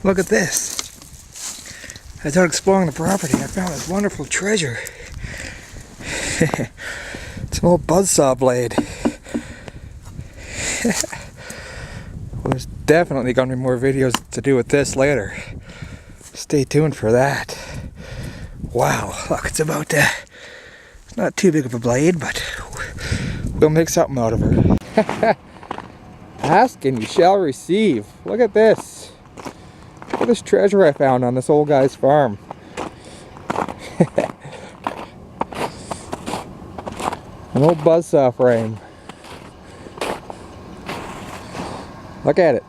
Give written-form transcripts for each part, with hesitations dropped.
Look at this. I started exploring the property. I found this wonderful treasure. It's an old buzzsaw blade. Well, there's definitely going to be more videos to do with this later. Stay tuned for that. Wow, look, it's about it's not too big of a blade, but we'll make something out of her. Ask and you shall receive. Look at this. Look at this treasure I found on this old guy's farm. An old buzzsaw frame. Look at it.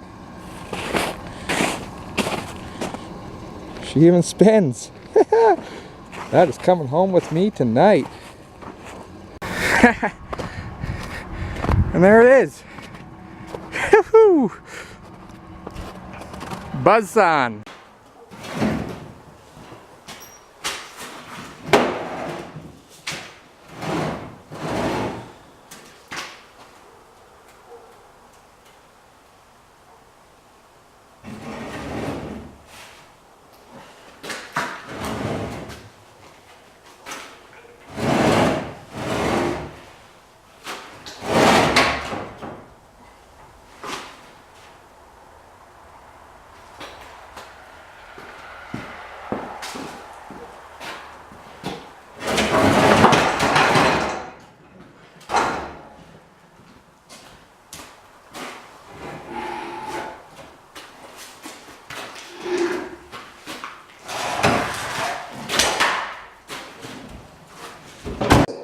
She even spins. That is coming home with me tonight. And there it is. Buzzsaw.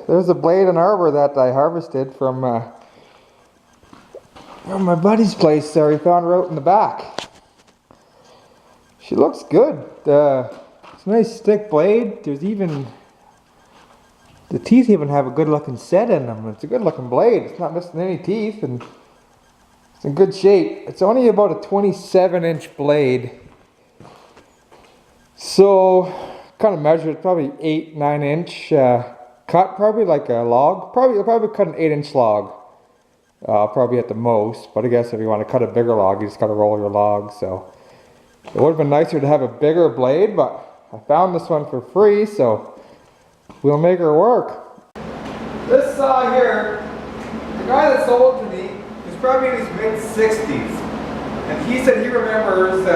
There's a blade and arbor that I harvested from my buddy's place there. He found her out in the back. She looks good. It's a nice thick blade. There's even, the teeth even have a good looking set in them. It's a good looking blade. It's not missing any teeth and it's in good shape. It's only about a 27-inch blade. So, kind of measured, probably 8-9 inch. Cut probably like a log. You'll probably cut an 8-inch log. Probably at the most. But I guess if you want to cut a bigger log, you just gotta roll your log. So it would have been nicer to have a bigger blade, but I found this one for free, so we'll make her work. This saw here, the guy that sold it to me is probably in his mid-60s, and he said he remembers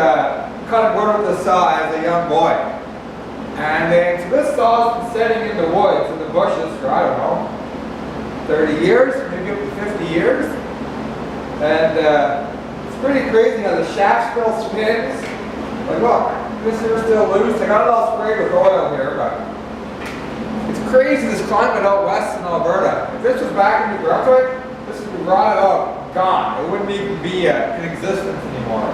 cutting wood with the saw as a young boy. And then, so this saw's been sitting in the woods, in the bushes for, I don't know, 30 years, maybe up to 50 years. And it's pretty crazy how the shaft still spins. Like, look, this here's still loose. I got it all sprayed with oil here, but it's crazy this climate out west in Alberta. If this was back in New Brunswick, this would be rotted out, gone. It wouldn't even be in existence anymore.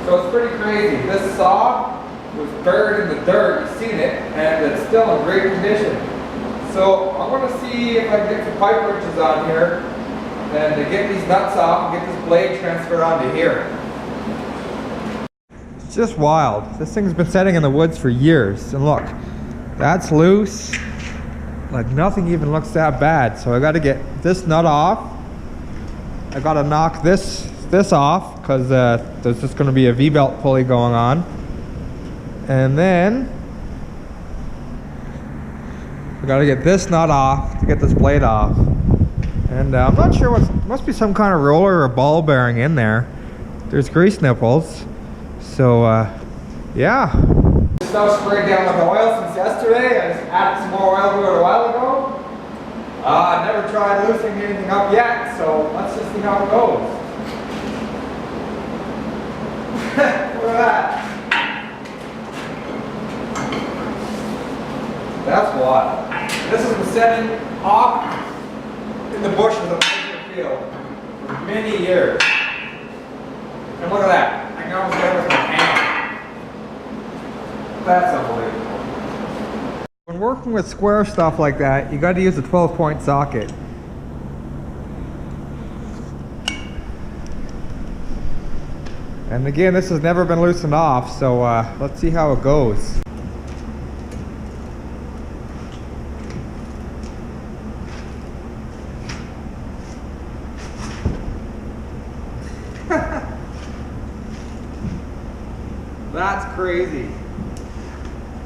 So it's pretty crazy. This saw was buried in the dirt, you've seen it, and it's still in great condition. So I'm going to see if I can get some pipe wrenches on here and to get these nuts off and get this blade transferred onto here. It's just wild. This thing's been sitting in the woods for years, and look, that's loose. Like nothing even looks that bad. So I got to get this nut off. I got to knock this off because there's just going to be a V-belt pulley going on. And then we gotta get this nut off to get this blade off. And I'm not sure must be some kind of roller or ball bearing in there. There's grease nipples. So yeah. This stuff sprayed down with oil since yesterday. I just added some more oil to it a while ago. I never tried loosening anything up yet, so let's just see how it goes. Look at that. That's wild. This has been sitting off in the bushes of the field for many years. And look at that. I can almost get it with my hand. That's unbelievable. When working with square stuff like that, you got to use a 12-point socket. And again, this has never been loosened off, so let's see how it goes. That's crazy.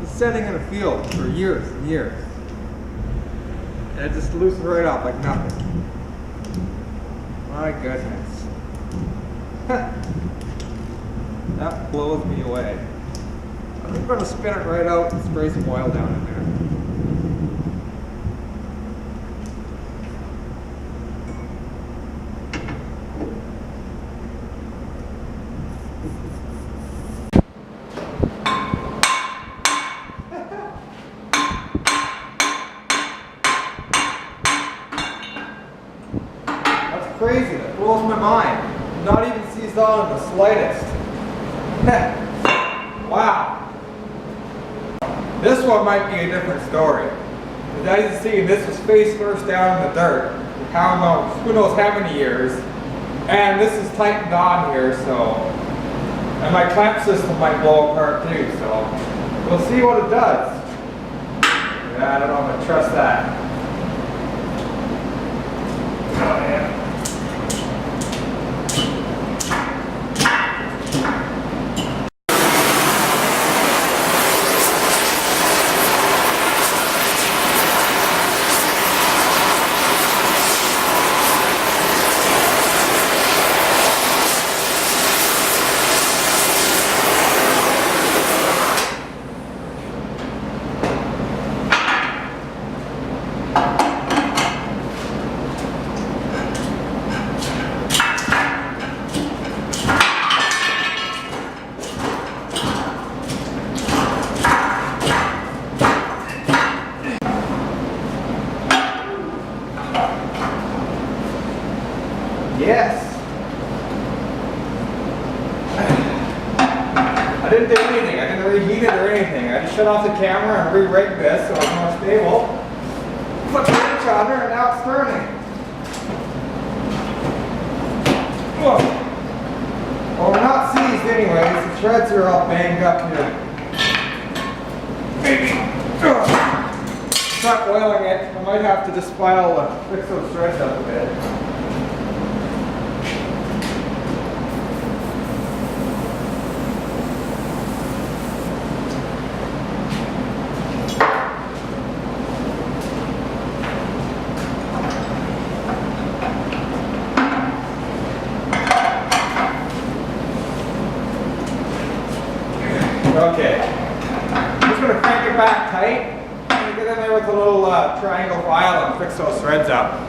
It's sitting in a field for years and years. And it just loosened right up like nothing. My goodness. That blows me away. I'm going to spin it right out and spray some oil down in there. That's crazy. That blows my mind. Not even seized on in the slightest. Wow. This one might be a different story. As you can see, this was face first down in the dirt. Who knows how many years. And this is tightened on here, so. And my clamp system might blow apart too, so. We'll see what it does. Yeah, I don't know if I'm gonna trust that. Oh yeah. Yes. I didn't do anything. I didn't reheat it or anything. I just shut off the camera and re-rigged this so it's more stable. Put the wrench on her and now it's turning. Whoa. Well, we're not seized anyways. The threads are all banged up here. Maybe. Start oiling it. I might have to just fix those threads up a bit. Okay, I'm just going to crank it back tight. I'm going to get in there with a little triangle file and fix those threads up.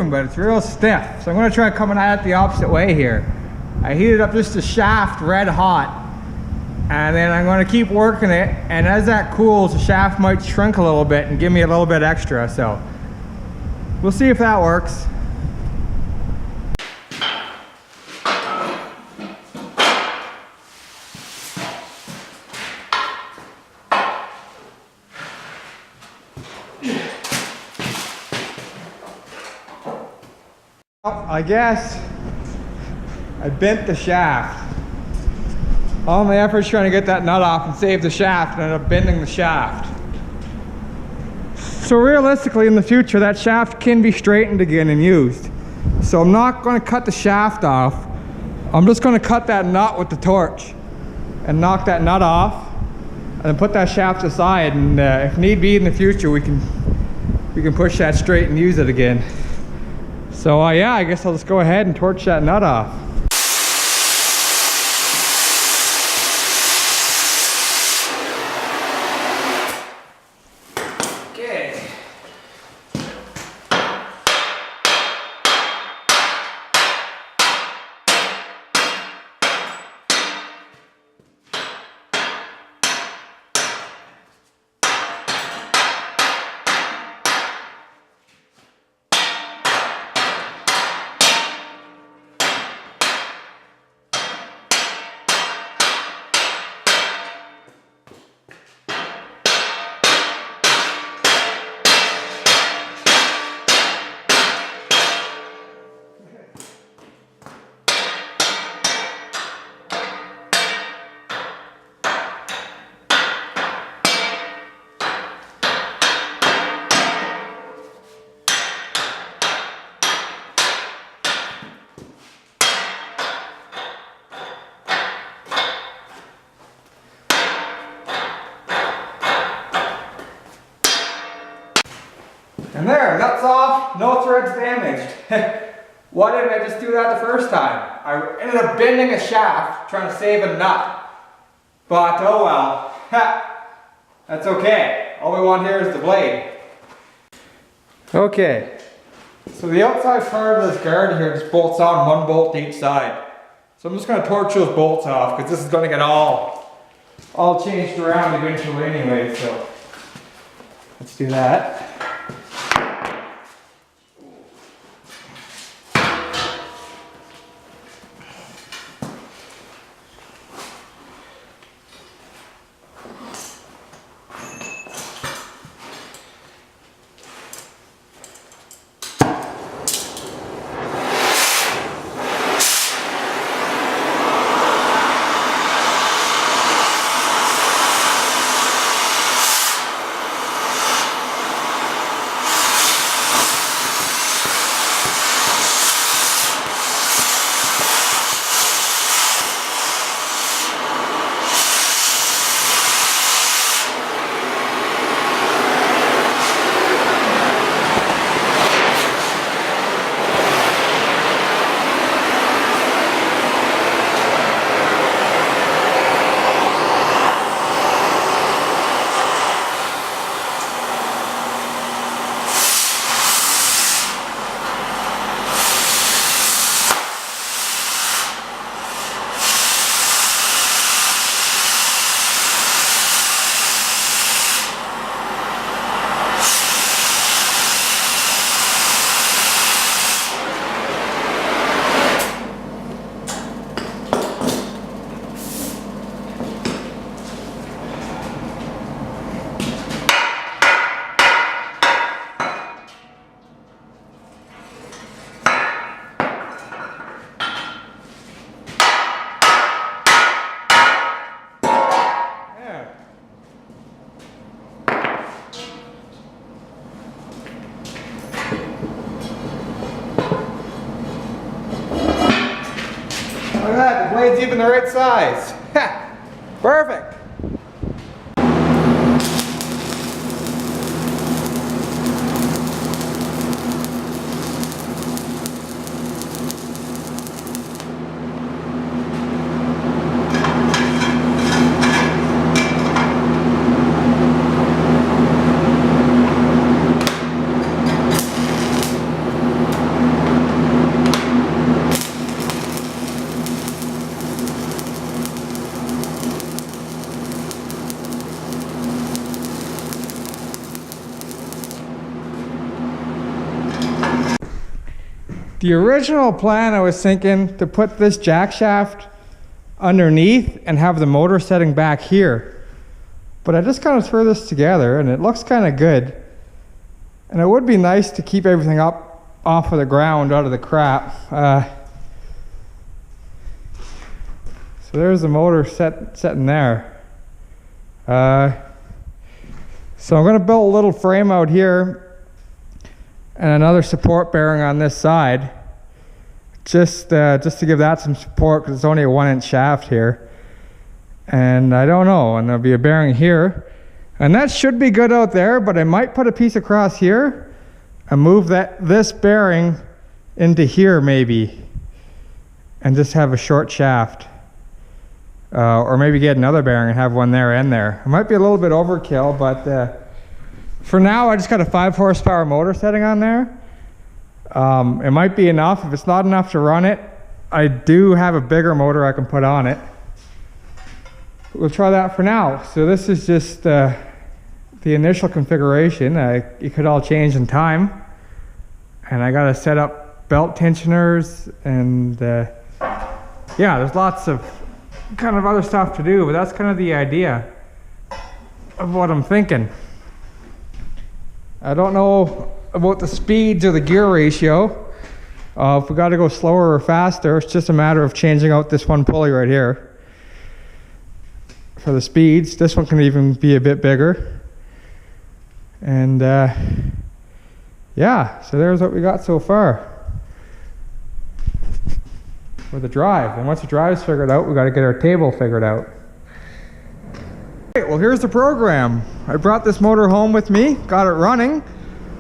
But it's real stiff, so I'm going to try coming at it the opposite way here. I heated up just the shaft red hot, and then I'm going to keep working it, and as that cools the shaft might shrink a little bit and give me a little bit extra, so we'll see if that works. I guess I bent the shaft. All my efforts trying to get that nut off and save the shaft, and ended up bending the shaft. So realistically in the future that shaft can be straightened again and used. So I'm not going to cut the shaft off. I'm just going to cut that nut with the torch and knock that nut off and then put that shaft aside, and if need be in the future we can push that straight and use it again. So yeah, I guess I'll just go ahead and torch that nut off. And there, nuts off, no threads damaged. Why didn't I just do that the first time? I ended up bending a shaft trying to save a nut. But oh well, that's okay. All we want here is the blade. Okay, so the outside part of this guard here just bolts on, one bolt to each side. So I'm just going to torch those bolts off because this is going to get all changed around eventually anyway, so let's do that. Look at that, the blade's even the right size. Perfect. The original plan, I was thinking to put this jack shaft underneath and have the motor setting back here. But I just kind of threw this together and it looks kind of good. And it would be nice to keep everything up off of the ground, out of the crap. So there's the motor setting there. So I'm going to build a little frame out here and another support bearing on this side, just to give that some support because it's only a 1-inch shaft here. And I don't know, and there'll be a bearing here, and that should be good out there. But I might put a piece across here and move this bearing into here maybe, and just have a short shaft, or maybe get another bearing and have one there and there. It might be a little bit overkill, but for now, I just got a 5 horsepower motor setting on there. It might be enough. If it's not enough to run it, I do have a bigger motor I can put on it. We'll try that for now. So this is just the initial configuration. It could all change in time. And I got to set up belt tensioners and yeah, there's lots of kind of other stuff to do, but that's kind of the idea of what I'm thinking. I don't know about the speeds or the gear ratio. If we got to go slower or faster, it's just a matter of changing out this one pulley right here for the speeds. This one can even be a bit bigger. And yeah, so there's what we got so far for the drive. And once the drive's figured out, we got to get our table figured out. Okay, well, here's the program. I brought this motor home with me, got it running.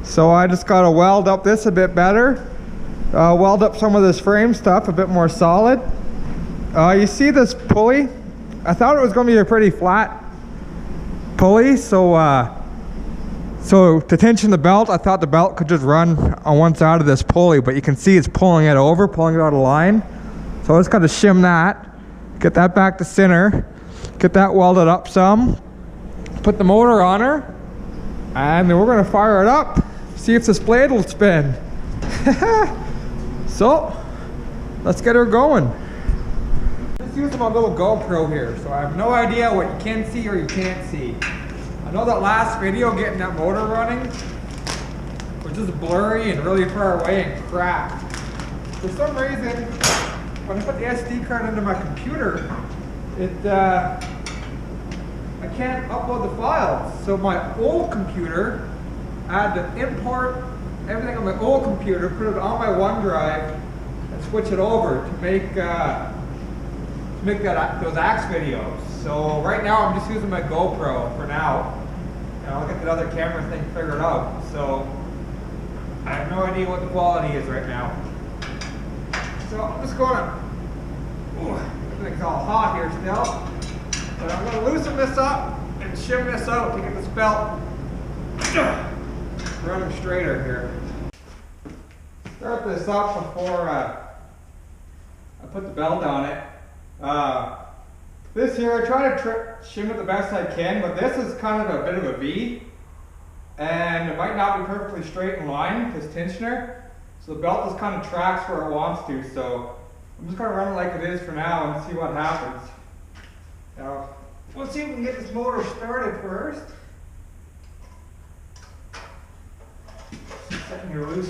So I just got to weld up this a bit better. Weld up some of this frame stuff a bit more solid. You see this pulley? I thought it was going to be a pretty flat pulley, so to tension the belt, I thought the belt could just run on one side of this pulley, but you can see it's pulling it over, pulling it out of line. So I just got to shim that, get that back to center, get that welded up some, put the motor on her, and then we're going to fire it up, see if this blade will spin. So, let's get her going. Just using my little GoPro here, so I have no idea what you can see or you can't see. I know that last video, getting that motor running, was just blurry and really far away and crap. For some reason, when I put the SD card into my computer, I can't upload the files. So my old computer, I had to import everything on my old computer, put it on my OneDrive, and switch it over to make those axe videos. So right now I'm just using my GoPro for now, and I'll get that other camera thing figured out. So I have no idea what the quality is right now. So I'm just gonna, everything's all hot here still, but I'm gonna loosen this up and shim this out to get this belt running straighter here. Start this up before I put the belt on it. This here, I try to shim it the best I can, but this is kind of a bit of a V, and it might not be perfectly straight in line, this tensioner, so the belt just kind of tracks where it wants to, so I'm just going to run it like it is for now and see what happens. Now, we'll see if we can get this motor started first. Setting her loose.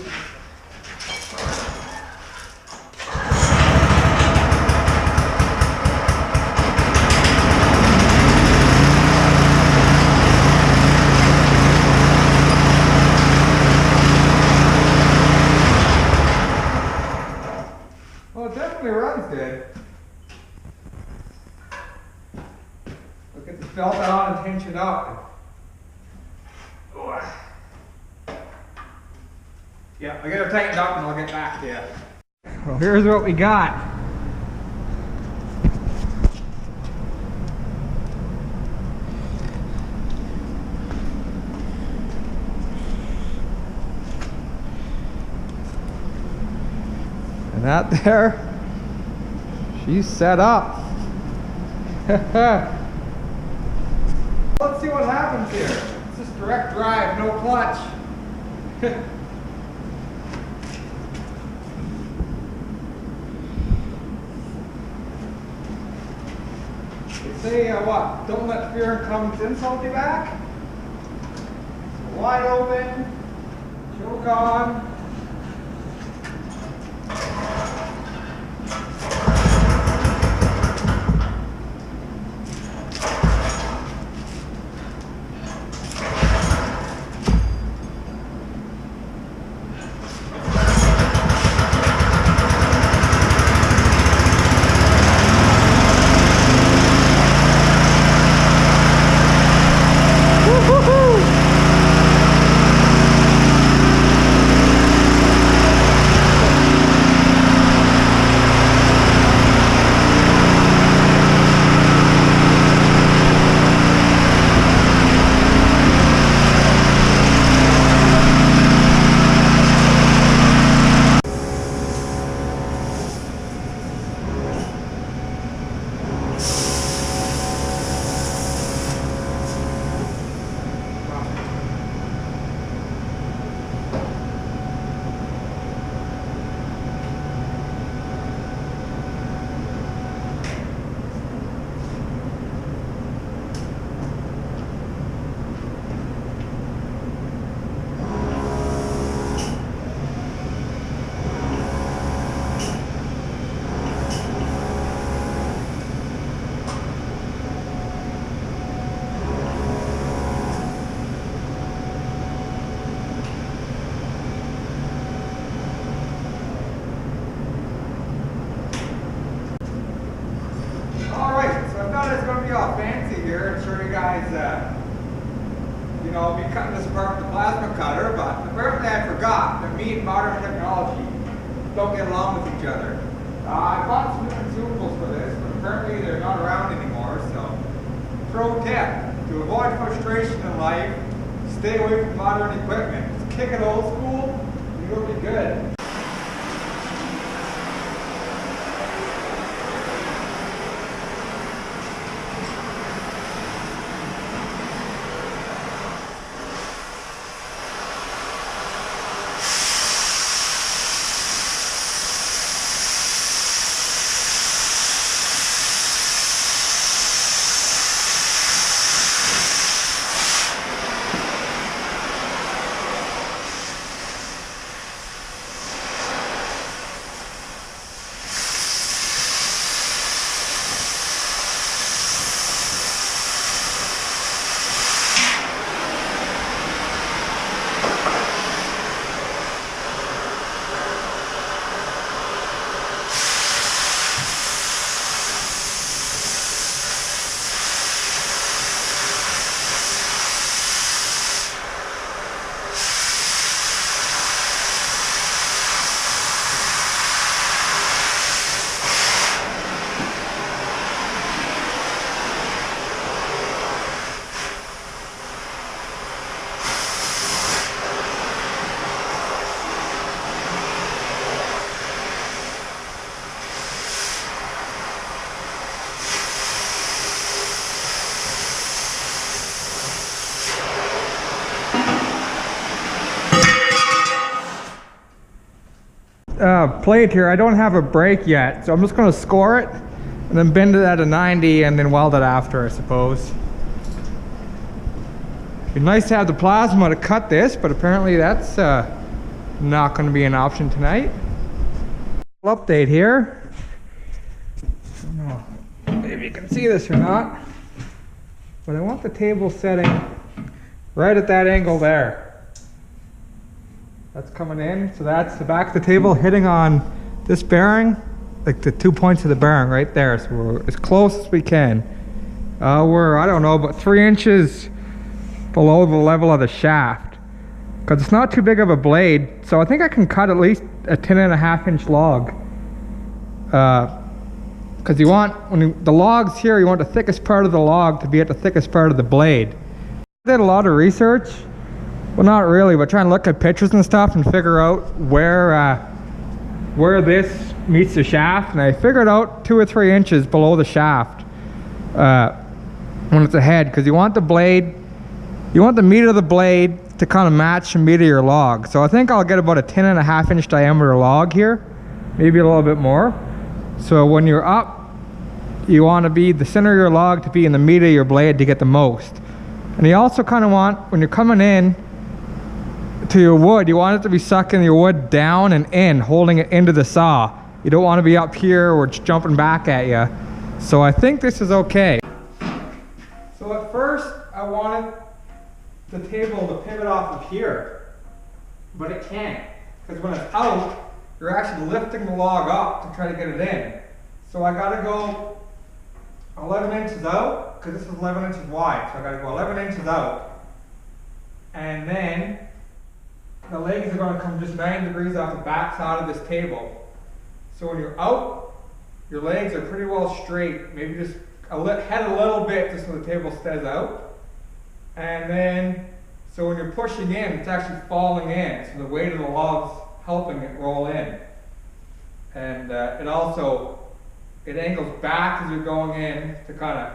Well, it definitely runs good. We'll get this belt on and tension up. Yeah, I'll get her tightened up and I'll get back to you. Well, here's what we got. And that there, she's set up. Let's see what happens here. It's just direct drive, no clutch. They say what? Don't let fear and common sense hold you back. So wide open, choke on. you know, be cutting this apart with the plasma cutter, but apparently I forgot that me and modern technology don't get along with each other. I bought some new consumables for this, but apparently they're not around anymore, so pro tip, to avoid frustration in life, stay away from modern equipment. Just kick it old school, you'll be good. Plate here, I don't have a brake yet, so I'm just going to score it and then bend it at a 90 and then weld it after, I suppose. It'd be nice to have the plasma to cut this, but apparently that's not going to be an option tonight. Update here. I don't know if you can see this or not, but I want the table setting right at that angle there. That's coming in, so that's the back of the table hitting on this bearing, like the 2 points of the bearing right there. So we're as close as we can. We're, I don't know, about 3 inches below the level of the shaft. Because it's not too big of a blade, so I think I can cut at least a 10.5 inch log. Because you want, the logs here, you want the thickest part of the log to be at the thickest part of the blade. I did a lot of research. Well, not really, but try and look at pictures and stuff and figure out where this meets the shaft. And I figured out 2 or 3 inches below the shaft when it's ahead, because you want the blade, you want the meat of the blade to kind of match the meat of your log. So I think I'll get about a 10.5 inch diameter log here, maybe a little bit more. So when you're up, you want to be the center of your log to be in the meat of your blade to get the most. And you also kind of want, when you're coming in to your wood, you want it to be sucking your wood down and in, holding it into the saw. You don't want to be up here or it's jumping back at you. So I think this is okay. So at first I wanted the table to pivot off of here, but it can't, because when it's out, you're actually lifting the log up to try to get it in. So I gotta go 11 inches out, because this is 11 inches wide, so I gotta go 11 inches out. And then the legs are going to come just 90 degrees off the back side of this table. So when you're out, your legs are pretty well straight. Maybe just head a little bit just so the table stays out. And then, so when you're pushing in, it's actually falling in. So the weight of the log's helping it roll in. And it angles back as you're going in to kind of,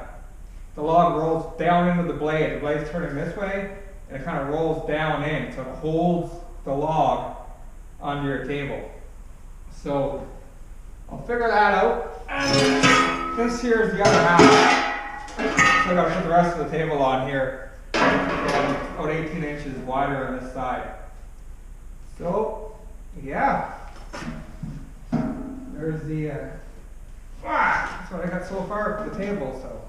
the log rolls down into the blade. The blade's turning this way, and it kind of rolls down in, so it holds the log onto your table. So I'll figure that out. And this here is the other half. So I gotta put the rest of the table on here. About 18 inches wider on this side. So yeah, there's the that's what I got so far for the table. So.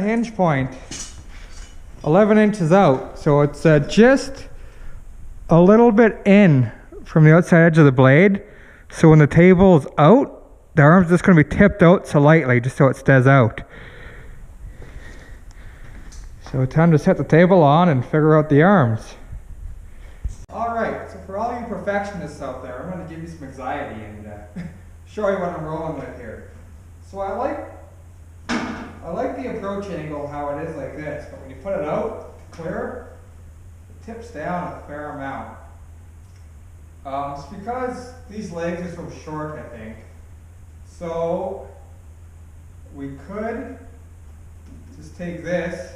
hinge point 11 inches out. So it's just a little bit in from the outside edge of the blade. So when the table's out, the arm's just going to be tipped out slightly, just so it stays out. So time to set the table on and figure out the arms. Alright, so for all you perfectionists out there, I'm going to give you some anxiety and show you what I'm rolling with here. So I like the approach angle how it is like this, but when you put it out, clear, it tips down a fair amount. It's because these legs are so short, I think. So we could just take this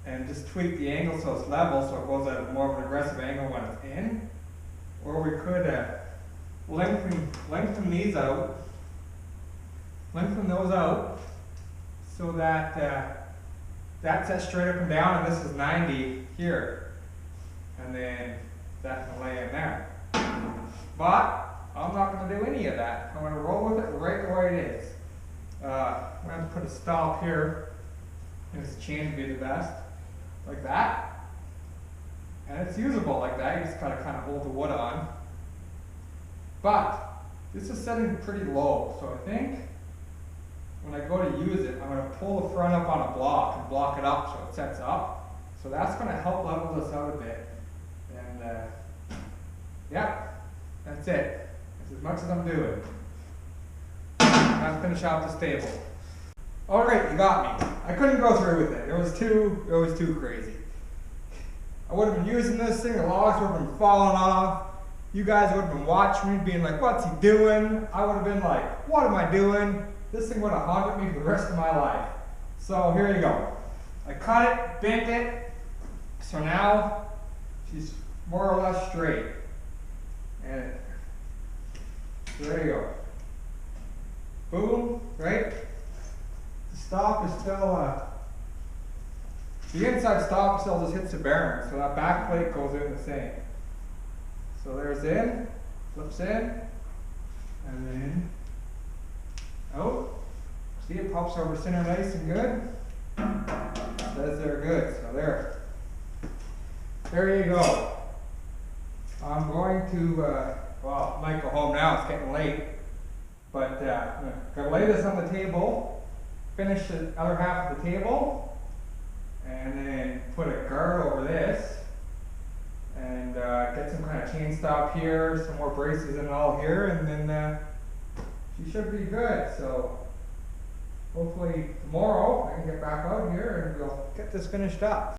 and just tweak the angle so it's level, so it goes at more of an aggressive angle when it's in. Or we could lengthen these out, lengthen those out, so that that's set straight up and down, and this is 90 here, and then that can lay in there. But I'm not going to do any of that. I'm going to roll with it right the way it is. I'm going to put a stop here, and this chain would be the best, like that. And it's usable like that. You just gotta kind of hold the wood on. But this is setting pretty low, so I think when I go to use it, I'm going to pull the front up on a block and block it up so it sets up. So that's going to help level this out a bit. And yeah, that's it. That's as much as I'm doing. I'm going to finish off this table. Alright, you got me. I couldn't go through with it. It was too crazy. I would have been using this thing, the logs would have been falling off. You guys would have been watching me being like, what's he doing? I would have been like, what am I doing? This thing would have haunted me for the rest of my life. So here you go. I cut it, bent it, so now she's more or less straight. And so there you go. Boom, right? The stop is still, the inside stop still just hits the bearing, so that back plate goes in the same. So there's in, flips in, and then out. See, it pops over center nice and good. Says they're good, so there you go. I'm going to, well, I might go home now, it's getting late. But I'm going to lay this on the table, finish the other half of the table, and then put a guard over this, and get some kind of chain stop here, some more braces and all here, and then she should be good. So hopefully tomorrow I can get back out here and we'll get this finished up.